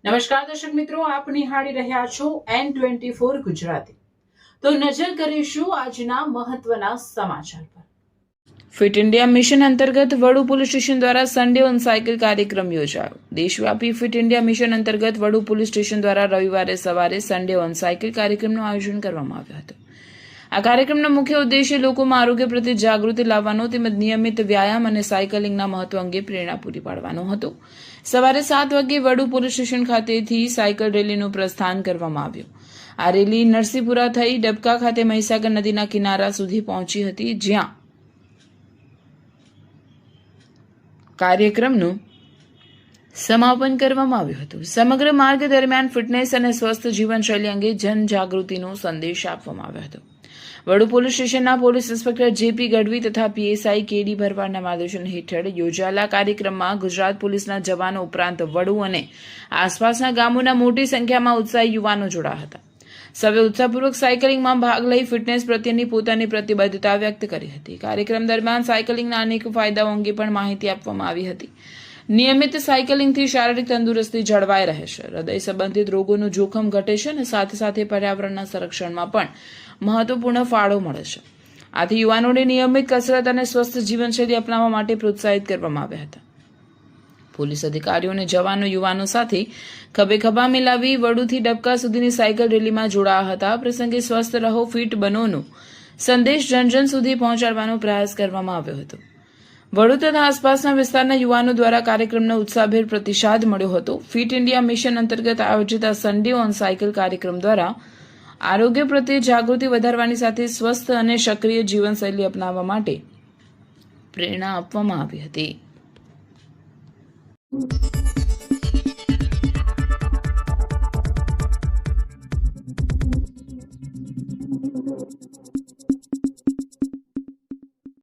નમસ્કાર દર્શક મિત્રો, આપ નિહાળી રહ્યા છો N24 ગુજરાતી। તો નજર કરીશું આજના મહત્વના સમાચાર પર। ફિટ ઇન્ડિયા મિશન અંતર્ગત વડુ પોલીસ સ્ટેશન દ્વારા સન્ડે ઓન સાયકલ કાર્યક્રમ યોજાયો। દેશવ્યાપી ફિટ ઇન્ડિયા મિશન અંતર્ગત વડુ પોલીસ સ્ટેશન દ્વારા રવિવારે સવારે સન્ડે ઓન સાયકલ કાર્યક્રમનું આયોજન કરવામાં આવ્યું હતું। આ કાર્યક્રમનો મુખ્ય ઉદ્દેશ્ય લોકોમાં આરોગ્ય પ્રત્યે જાગૃતિ લાવવાનો તેમજ નિયમિત વ્યાયામ અને સાયકલિંગના મહત્વ અંગે પ્રેરણા પૂરી પાડવાનો હતો। સવારે 7 વાગ્યે વડુ પોલીસ સ્ટેશન ખાતેથી સાયકલ રેલીનું પ્રસ્થાન કરવામાં આવ્યું। આ રેલી નરસીપુરા થઈ ડબકા ખાતે મહીસાગર નદીના કિનારા સુધી પહોંચી હતી, જ્યાં કાર્યક્રમનું સમાપન કરવામાં આવ્યું હતું। સમગ્ર માર્ગ દરમિયાન ફિટનેસ અને સ્વસ્થ જીવનશૈલી અંગે જનજાગૃતિનો સંદેશ આપવામાં આવ્યો હતો। વડુ પોલીસ સ્ટેશનના પોલીસ ઇન્સ્પેક્ટર જેપી ગઢવી તથા પીએસઆઈ કેડી ભરવાડના માર્ગદર્શન હેઠળ યોજાયેલા કાર્યક્રમમાં ગુજરાત પોલીસના જવાનો ઉપરાંત વડુ અને આસપાસના ગામોના મોટી સંખ્યામાં ઉત્સાહી યુવાનો જોડાયા હતા। સૌએ ઉત્સાહપૂર્વક સાયકલિંગમાં ભાગ લઈ ફિટનેસ પ્રત્યેની પોતાની પ્રતિબદ્ધતા વ્યક્ત કરી હતી। કાર્યક્રમ દરમિયાન સાયકલિંગના અનેક ફાયદાઓ અંગે પણ માહિતી આપવામાં આવી હતી। નિયમિત સાયકલિંગથી શારીરિક તંદુરસ્તી જળવાઈ રહે છે, હૃદય સંબંધિત રોગોનું જોખમ ઘટે છે અને સાથે સાથે પર્યાવરણના સંરક્ષણમાં પણ મહત્વપૂર્ણ ફાળો મળે છે। આથી યુવાનોને નિયમિત કસરત અને સ્વસ્થ જીવનશૈલી અપનાવવા માટે પ્રોત્સાહિત કરવામાં આવ્યા હતા। પોલીસ અધિકારીઓ અને જવાનો યુવાનો સાથે ખભે ખભા મિલાવી વડુથી ડબકા સુધીની સાયકલ રેલીમાં જોડાયા હતા। આ પ્રસંગે સ્વસ્થ રહો, ફિટ બનોનો સંદેશ જન સુધી પહોંચાડવાનો પ્રયાસ કરવામાં આવ્યો હતો। વડુ તથા આસપાસના વિસ્તારના યુવાનો દ્વારા કાર્યક્રમનો ઉત્સાહભેર પ્રતિસાદ મળ્યો હતો। ફિટ ઇન્ડિયા મિશન અંતર્ગત આયોજિત આ સન્ડે ઓન સાયકલ કાર્યક્રમ દ્વારા આરોગ્ય પ્રત્યે જાગૃતિ વધારવાની સાથે સ્વસ્થ અને સક્રિય જીવનશૈલી અપનાવવા માટે પ્રેરણા આપવામાં આવી હતી।